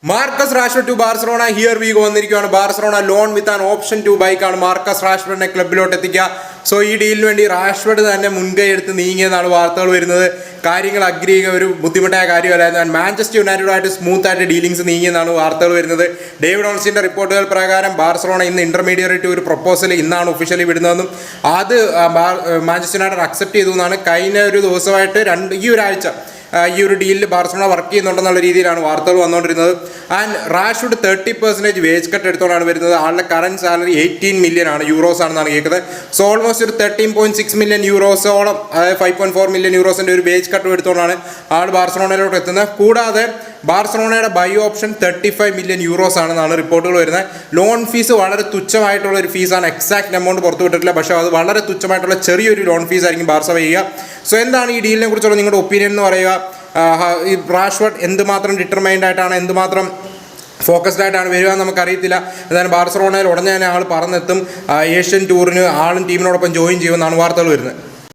Marcus Rashford to Barcelona. Here we go വന്നിരിക്കുകയാണ്. Barcelona loan with an option to ബൈക്കാണ് Marcus റാഷ്ഫോർഡിനെ ക്ലബിലോട്ട് എത്തിക്കുക. സോ ഈ ഡീലിന് വേണ്ടി റാഷ്ഫോർഡ് തന്നെ മുൻകൈ എടുത്ത് നീങ്ങിയെന്നാണ് വാർത്തകൾ വരുന്നത്. കാര്യങ്ങൾ അഗ്രി ചെയ്യുക ഒരു ബുദ്ധിമുട്ടായ കാര്യമല്ലായിരുന്നു. മാഞ്ചസ്റ്റർ യുണൈറ്റഡുമായിട്ട് സ്മൂത്ത് ആയിട്ട് ഡീലിംഗ്സ് നീങ്ങിയെന്നാണ് വാർത്തകൾ വരുന്നത്. ഡേവിഡ് ഓൺസിന്റെ റിപ്പോർട്ടുകൾ പ്രകാരം ബാർസലോണ ഇന്ന് ഇന്റർമീഡിയറ്റ് ഒരു പ്രപ്പോസൽ ഇന്നാണ് ഒഫീഷ്യലി വിടുന്നതെന്നും അത് മാഞ്ചസ്റ്റർ യുണൈറ്റഡ് അക്സെപ്റ്റ് ചെയ്തു എന്നാണ് കഴിഞ്ഞ ഒരു ദിവസമായിട്ട് ഈ ഒരാഴ്ച ഈ ഒരു ഡീലിൽ ബാർസലോണ വർക്ക് ചെയ്യുന്നുണ്ടെന്നുള്ള രീതിയിലാണ് വാർത്തകൾ വന്നുകൊണ്ടിരുന്നത്. ആൻഡ് റാഷ്ഫോർഡ് 30% വേജ് കട്ട് എടുത്തോണ്ടാണ് വരുന്നത്. ആളുടെ കറന്റ് സാലറി 18 മില്യൺ ആണ്, യൂറോസ് ആണെന്നാണ് കേൾക്കുന്നത്. സോ ഓൾമോസ്റ്റ് ഒരു 13.6 മില്യൺ യൂറോസോളം, അതായത് 5.4 മില്യൺ യൂറോസിന്റെ ഒരു വേജ് കട്ട് എടുത്തോണ്ടാണ് ആൾ ബാർസലോണയിലോട്ട് എത്തുന്നത്. കൂടാതെ ബാർസലോണയുടെ ബൈ ഓപ്ഷൻ 35 മില്യൺ യൂറോസ് ആണെന്നാണ് റിപ്പോർട്ടുകൾ വരുന്നത്. ലോൺ ഫീസ് വളരെ തുച്ഛമായിട്ടുള്ള ഒരു ഫീസാണ്. എക്സാക്ട് എമൗണ്ട് പുറത്തു വിട്ടിട്ടില്ല, പക്ഷേ അത് വളരെ തുച്ഛമായിട്ടുള്ള ചെറിയൊരു ലോൺ ഫീസ് ആയിരിക്കും ബാർസ ചെയ്യുക. സോ എന്താണ് ഈ ഡീലിനെ കുറിച്ചുള്ള നിങ്ങളുടെ ഒപ്പീനിയൻ എന്ന് പറയുക? ഈ റാഷ്ഫോർഡ് എന്തുമാത്രം ഡിറ്റർമൈൻഡ് ആയിട്ടാണ്, എന്തുമാത്രം ഫോക്കസ്ഡ് ആയിട്ടാണ് വരിക എന്ന് നമുക്കറിയത്തില്ല. എന്തായാലും ബാർസലോണയിൽ ഉടനെ തന്നെ ആൾ പറന്നെത്തും. ഏഷ്യൻ ടൂറിന് ആളും ടീമിനോടൊപ്പം ജോയിൻ ചെയ്യുമെന്നാണ് വാർത്തകൾ വരുന്നത്.